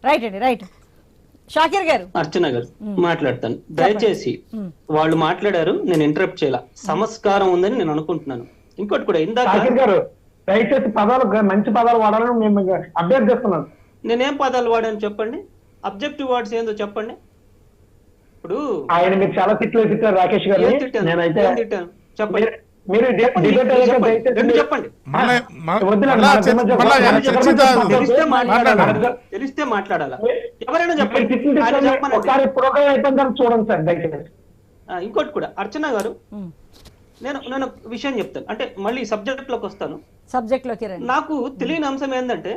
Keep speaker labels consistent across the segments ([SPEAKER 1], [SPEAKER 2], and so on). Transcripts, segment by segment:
[SPEAKER 1] Right అండి, right. Shakir గారు,
[SPEAKER 2] అర్చన గారు మాట్లాడతాను. దయచేసి వాళ్ళు మాట్లాడారు, నేను ఇంటరప్ట్ చేయాల. సంస్కారం ఉందని నేను అనుకుంటున్నాను. ఇంకోటి కూడా ఇందాక
[SPEAKER 3] షాకీర్ గారు దయచేసి పదాలు మంచి పదాలు వాడాలని మేము అభ్యర్థిస్తున్నాను.
[SPEAKER 2] నేనేం పదాలు వాడాను చెప్పండి, అబ్జెక్టివ్ వర్డ్స్ ఏందో చెప్పండి. ఇప్పుడు
[SPEAKER 3] ఆయన మీరు చాలా తిట్లు తిట్టారు రాకేష్ గారు.
[SPEAKER 2] ఏం తిట్టాను?
[SPEAKER 3] నేనైతే
[SPEAKER 2] ఏం తిట్టాను చెప్పండి.
[SPEAKER 3] మీరు
[SPEAKER 2] చెప్పండి. రెండు చెప్పండి. తెలిస్తే మాట్లాడాలా? ఎవరైనా చెప్పండి.
[SPEAKER 3] ఒకసారి ప్రోగ్రామ్ అయిపోయిన తర్వాత చూడండి సార్ దయచేసి.
[SPEAKER 2] ఇంకోటి కూడా అర్చన గారు, నేను విషయం చెప్తాను, అంటే మళ్ళీ సబ్జెక్ట్ లోకి వస్తాను.
[SPEAKER 1] సబ్జెక్ట్ లోకి రండి.
[SPEAKER 2] నాకు తెలియని అంశం ఏంటంటే,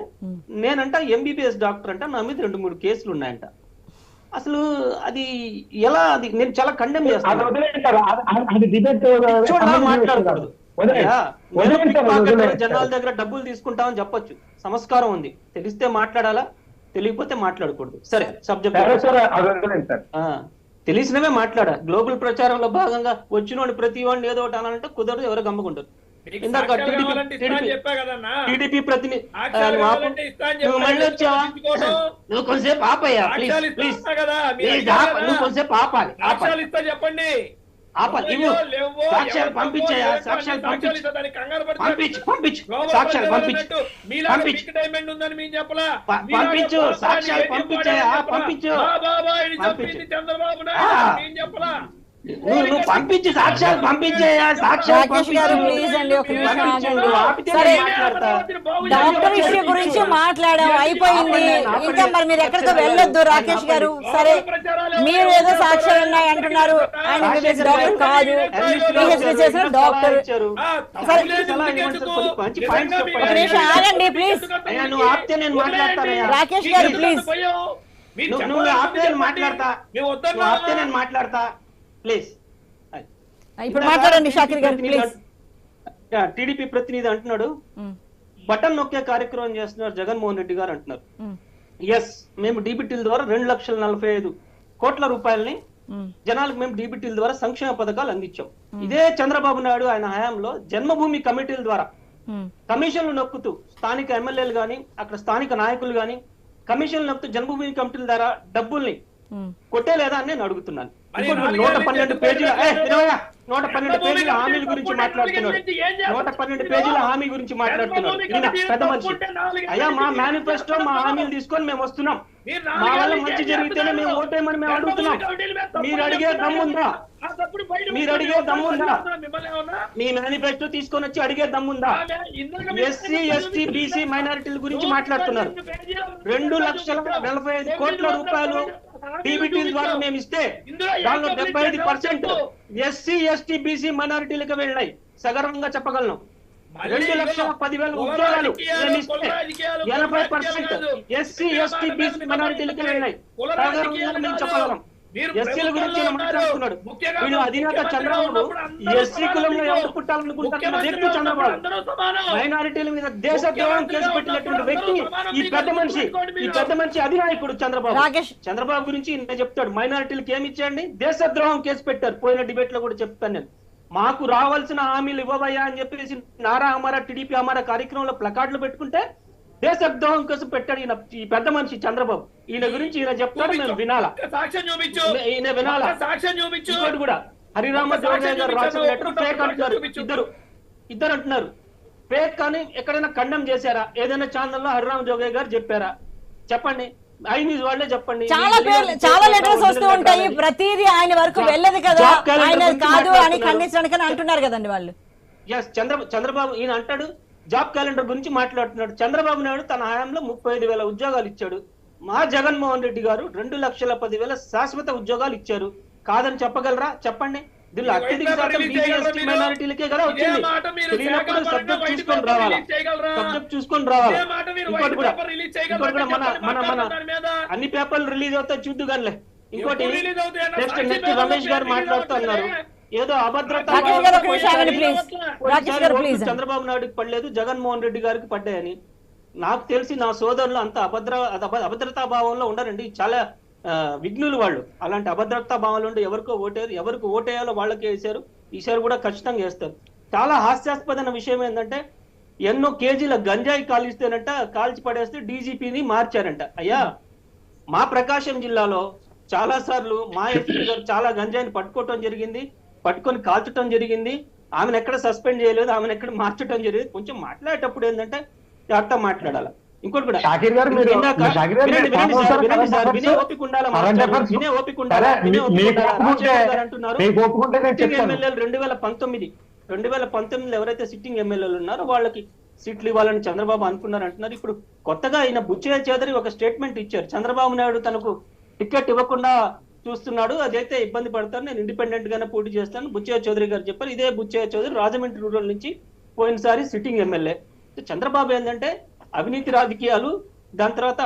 [SPEAKER 2] నేనంట ఎంబీబీఎస్ డాక్టర్ అంట, నా మీద 2-3 కేసులు ఉన్నాయంట. అసలు అది ఎలా? అది నేను చాలా కండెమ్ చేస్తాను. మాట్లాడకూడదు. జనాల దగ్గర డబ్బులు తీసుకుంటామని చెప్పొచ్చు, సంస్కారం ఉంది. తెలిస్తే మాట్లాడాలా, తెలియకపోతే మాట్లాడకూడదు. సరే, సబ్జెక్ట్ తెలిసినవే మాట్లాడా. గ్లోబల్ ప్రచారంలో భాగంగా వచ్చినోడు ప్రతి వాడిని ఏదో ఒకటి అనాలంటే కుదరదు, ఎవరు గమ్ముకుంటారు. ఇందాక టీడీపీ ప్రతినిధి నువ్వు మళ్ళీ వచ్చావా? నువ్వు కొంచెంసేపు ఆపయ్యా ప్లీజ్, ప్లీజ్ నువ్వు కొంచెంసేపు ఆపాలి.
[SPEAKER 4] చెప్పండి,
[SPEAKER 2] సాక్ష్యాలు పంపించాయా? సాక్ష్యాలు పంపించు, పంపించు సాక్ష్యాలు పంపించు, పంపించు సాక్ష్యాలు పంపించాయా? పంపించు, నువ్వు పంపించి సాక్ష్యాలు పంపించాయా?
[SPEAKER 1] రాకేష్ గారు ప్లీజ్ అండి, ఒక నిమిషం ఆగండి. సరే, డాక్టర్ ఇష్యూ గురించి మాట్లాడాం, అయిపోయింది. ఇంకా మరి మీరు ఎక్కడికో వెళ్ళొద్దు రాకేష్ గారు. సరే, మీరు ఏదో సాక్ష్యాలు ఉన్నాయి అంటున్నారు, ఆయన డాక్టర్ కాదు, పిహెచ్డి చేసిన డాక్టర్. సరే, ఒక నిమిషం ఆగండి ప్లీజ్.
[SPEAKER 2] నువ్వు ఆపితే నేను మాట్లాడతాను.
[SPEAKER 1] రాకేష్ గారు ప్లీజ్,
[SPEAKER 2] నువ్వు ఆపితే నేను మాట్లాడతా, నువ్వు ఆపితే నేను మాట్లాడతా ప్లీజ్.
[SPEAKER 1] ఇప్పుడు మాట్లాడండి షాకీర్ గారు ప్లీజ్.
[SPEAKER 2] టీడీపీ ప్రతినిధి అంటున్నాడు, బటన్ నొక్కే కార్యక్రమం చేస్తున్నారు జగన్మోహన్ రెడ్డి గారు అంటున్నారు. ఎస్, మేము డీబీటీల ద్వారా 2,45,00,00,000 రూపాయలని జనాలకు మేము డీబీటీల ద్వారా సంక్షేమ పథకాలు అందించాం. ఇదే చంద్రబాబు నాయుడు ఆయన హయాంలో జన్మభూమి కమిటీల ద్వారా కమిషన్లు నొక్కుతూ స్థానిక ఎమ్మెల్యేలు గాని, అక్కడ స్థానిక నాయకులు గాని కమిషన్లు నొక్కుతూ జన్మభూమి కమిటీల ద్వారా డబ్బుల్ని కొట్టేలేదా అని నేను అడుగుతున్నాను. 112 పేజీల 112 పేజీల హామీల గురించి మాట్లాడుతున్నాడు. 112 పేజీల హామీ గురించి మాట్లాడుతున్నాడు. పెద్ద మనిషి, అయ్యా మా మేనిఫెస్టో మా హామీలు తీసుకొని మేము వస్తున్నాం, మా వల్ల మంచి జరిగితేనే మేము ఓటేయమని మేము అడుగుతున్నాం. మీరు అడిగే దమ్ముందా? మీరు అడిగే దమ్ముందా? మీ మేనిఫెస్టో తీసుకొని వచ్చి అడిగే దమ్ముందా? ఎస్సీ ఎస్టీ బీసీ మైనారిటీల గురించి మాట్లాడుతున్నారు. 2,45,00,00,000 రూపాయలు డీబీటీల ద్వారా మేము ఇస్తే దానిలో 75% ఎస్సీ ఎస్టీ బీసీ మైనారిటీలకు వెళ్ళినాయి. సగర్వంగా చెప్పగలను. 2,10,000 ఉద్యోగాలు మేము ఇస్తే 80% ఎస్సీ ఎస్టీ బీసీ మైనారిటీలకు వెళ్ళినాయి. సగర్వంగా మేము చెప్పగలం. ఎస్సీల గురించి మాట్లాడుతున్నాడు వీడు అధినేత చంద్రబాబు. ఎస్సీ కులంలో ఎవరు పుట్టాలనుకుంటున్న వ్యక్తి చంద్రబాబు. మైనారిటీల మీద దేశద్రోహం కేసు పెట్టినటువంటి వ్యక్తి ఈ పెద్ద మనిషి. ఈ పెద్ద మనిషి అధినాయకుడు చంద్రబాబు. చంద్రబాబు గురించి నేను చెప్తాడు, మైనారిటీలకు ఏమి ఇచ్చేయండి, దేశద్రోహం కేసు పెట్టారు. పోయిన డిబేట్ లో కూడా చెప్తాను నేను. మాకు రావాల్సిన హామీలు ఇవ్వబోయా అని చెప్పేసి నారా అమరా టీడీపీ అమరా కార్యక్రమంలో ప్లకార్డులు పెట్టుకుంటే దేశద్రోహం కోసం పెట్టాడు ఈ పెద్ద మనిషి చంద్రబాబు. ఈయన గురించి ఈయన చెప్తాడు, మేము వినాలా, ఈయన వినాలా. ఇంకోటి కూడా హరిరామ జోగయ్య గారు రాసిన లెటర్ ఫేక్ అంటున్నారు. ఇద్దరు అంటున్నారు ఫేక్ అని. ఎక్కడైనా ఖండం చేశారా? ఏదైనా ఛానల్లో హరిరామ జోగయ్య గారు చెప్పారా? చెప్పండి. ఐన్యూస్ వాళ్ళే చెప్పండి.
[SPEAKER 1] చాలా లెటర్స్ వస్తూ ఉంటాయి, ప్రతిదీ ఆయన వరకు వెళ్ళదు కదా, ఆయన కాదు అని ఖండించడానికి అంటున్నారు కదండి వాళ్ళు.
[SPEAKER 2] ఎస్, చంద్రబాబు ఈయన అంటాడు జాబ్ క్యాలెండర్ గురించి మాట్లాడుతున్నాడు. చంద్రబాబు నాయుడు తన హయాంలో 35,000 ఉద్యోగాలు ఇచ్చాడు. మా జగన్మోహన్ రెడ్డి గారు 2,10,000 శాశ్వత ఉద్యోగాలు ఇచ్చారు. కాదని చెప్పగలరా? చెప్పండి. దీనిలో అత్యధిక శాతం బీసీ మైనారిటీలకే కదా వచ్చింది. తెలియనప్పుడు సబ్జెక్ట్ చూసుకొని రావాలా, సబ్జెక్ట్ చూసుకొని రావాలా. ఇంకోటి కూడా మన అన్ని పేపర్లు రిలీజ్ అవుతాయి చూద్దు కానీ. ఇంకోటి నెక్స్ట్ రమేష్ గారు మాట్లాడుతున్నారు ఏదో అభద్రత చంద్రబాబు నాయుడుకి పడలేదు, జగన్మోహన్ రెడ్డి గారికి పడ్డాయని. నాకు తెలిసి నా సోదరులు అంత అభద్రతా భావంలో ఉండరండి. చాలా విఘ్నులు వాళ్ళు. అలాంటి అభద్రతా భావంలో ఉండి ఎవరికి ఓటేయాలో వాళ్ళకే వేశారు. ఈసారి కూడా ఖచ్చితంగా వేస్తారు. చాలా హాస్యాస్పదమైన విషయం ఏంటంటే ఎన్నో కేజీల గంజాయి కాల్చిస్తేనంట, కాల్చి పడేస్తే డీజీపీని మార్చారంట. అయ్యా, మా ప్రకాశం జిల్లాలో చాలా సార్లు మా ఎస్పీ గారు చాలా గంజాయిని పట్టుకోవటం జరిగింది, పట్టుకొని కాల్చటం జరిగింది. ఆమెను ఎక్కడ సస్పెండ్ చేయలేదు, ఆమెను ఎక్కడ మార్చడం జరిగింది. కొంచెం మాట్లాడేటప్పుడు ఏంటంటే జాగ్రత్త మాట్లాడాలి. ఇంకోటి కూడా
[SPEAKER 3] షాకీర్ గారు మీరు షాకీర్ గారు మీరు
[SPEAKER 2] వినే ఓపిక ఉండాలి, వినే ఓపిక ఉండాలి. అంటున్నారు ఎమ్మెల్యేలు 2019 ఎవరైతే సిట్టింగ్ ఎమ్మెల్యేలు ఉన్నారో వాళ్ళకి సీట్లు ఇవ్వాలని చంద్రబాబు అనుకున్నారు అంటున్నారు. ఇప్పుడు కొత్తగా ఆయన బుచ్చయ్య చౌదరి ఒక స్టేట్మెంట్ ఇచ్చారు. చంద్రబాబు నాయుడు తనకు టికెట్ ఇవ్వకుండా చూస్తున్నాడు, అదైతే ఇబ్బంది పడతాను, నేను ఇండిపెండెంట్ గానే పోటీ చేస్తాను బుచ్చయ్య చౌదరి గారు చెప్పారు. ఇదే బుచ్చయ్య చౌదరి రాజమండ్రి రూరల్ నుంచి పోయినసారి సిట్టింగ్ ఎమ్మెల్యే. చంద్రబాబు ఏంటంటే అవినీతి రాజకీయాలు, దాని తర్వాత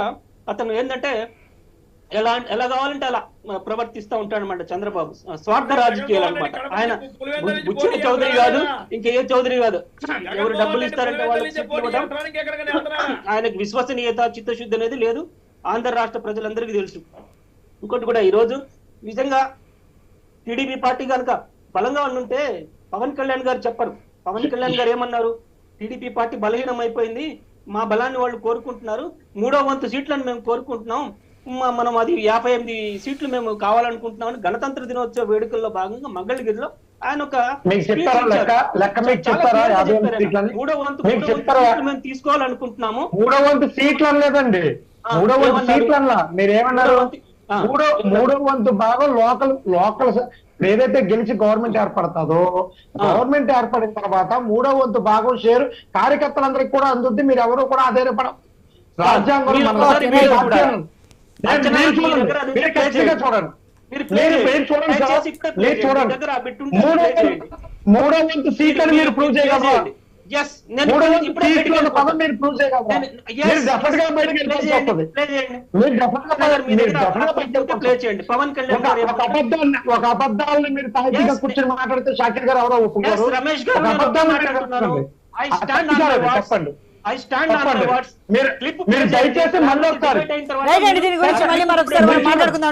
[SPEAKER 2] అతను ఏంటంటే ఎలా కావాలంటే అలా ప్రవర్తిస్తూ ఉంటాడు అనమాట చంద్రబాబు. స్వార్థ రాజకీయాలు అనమాట. ఆయన బుచ్చయ్య చౌదరి కాదు, ఇంకే చౌదరి కాదు. ఎవరు డబ్బులు ఇస్తారంటే వాళ్ళకి ఆయనకు విశ్వసనీయత, చిత్తశుద్ధి అనేది లేదు. ఆంధ్ర రాష్ట్ర ప్రజలందరికీ తెలుసు. ఇంకోటి కూడా ఈరోజు నిజంగా టీడీపీ పార్టీ కనుక బలంగా ఉంటే పవన్ కళ్యాణ్ గారు చెప్పరు. పవన్ కళ్యాణ్ గారు ఏమన్నారు, టీడీపీ పార్టీ బలహీనం అయిపోయింది, మా బలాన్ని వాళ్ళు కోరుకుంటున్నారు, 3వ వంతు సీట్లను మేము కోరుకుంటున్నాం, మనం అది 58 సీట్లు మేము కావాలనుకుంటున్నాం అని గణతంత్ర దినోత్సవ వేడుకల్లో భాగంగా మంగళగిరిలో ఆయన ఒక 3వ వంతు మేము తీసుకోవాలనుకుంటున్నాము.
[SPEAKER 3] 3వ వంతు సీట్లు లేదండి, 3వ వంతు సీట్ల మీరేమన్నారు, 3వ వంతు భాగం లోకల్ ఏదైతే గెలిచి గవర్నమెంట్ ఏర్పడుతుందో, గవర్నమెంట్ ఏర్పడిన తర్వాత 3వ వంతు భాగం షేర్ కార్యకర్తలందరికీ కూడా అందుద్ది. మీరు ఎవరు కూడా ఆధారపడం రాజ్యాంగం చూడండి, మూడో వంతు సీట్లను మీరు ప్రూవ్ చేయగలరా? పదం మీరు ప్రూవ్ చేయగలరా? మీరు డెఫినెట్ గా బయటకు వెళ్ళాల్సి వస్తుంది. ఒక అబద్ధాలను మీరు తాజాగా కూర్చొని మాట్లాడితే షాకీర్ గారు ఎవరో ఒప్పుకోరు. ఒక అబద్ధాలు చెప్పండి. మీరు దయచేసి మళ్ళీ ఒకసారి
[SPEAKER 1] దీని గురించి మళ్ళీ మరొకసారి మాట్లాడుకుందాం.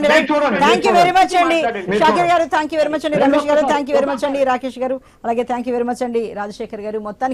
[SPEAKER 1] థ్యాంక్ యూ వెరీ మచ్ అండి షాకీర్ గారు, థ్యాంక్ యూ వెరీ మచ్ అండి రమేష్ గారు, థ్యాంక్ యూ వెరీ మచ్ అండి రాకేష్ గారు, అలాగే థ్యాంక్ యూ వెరీ మచ్ అండి రాజశేఖర్ గారు. మొత్తానికి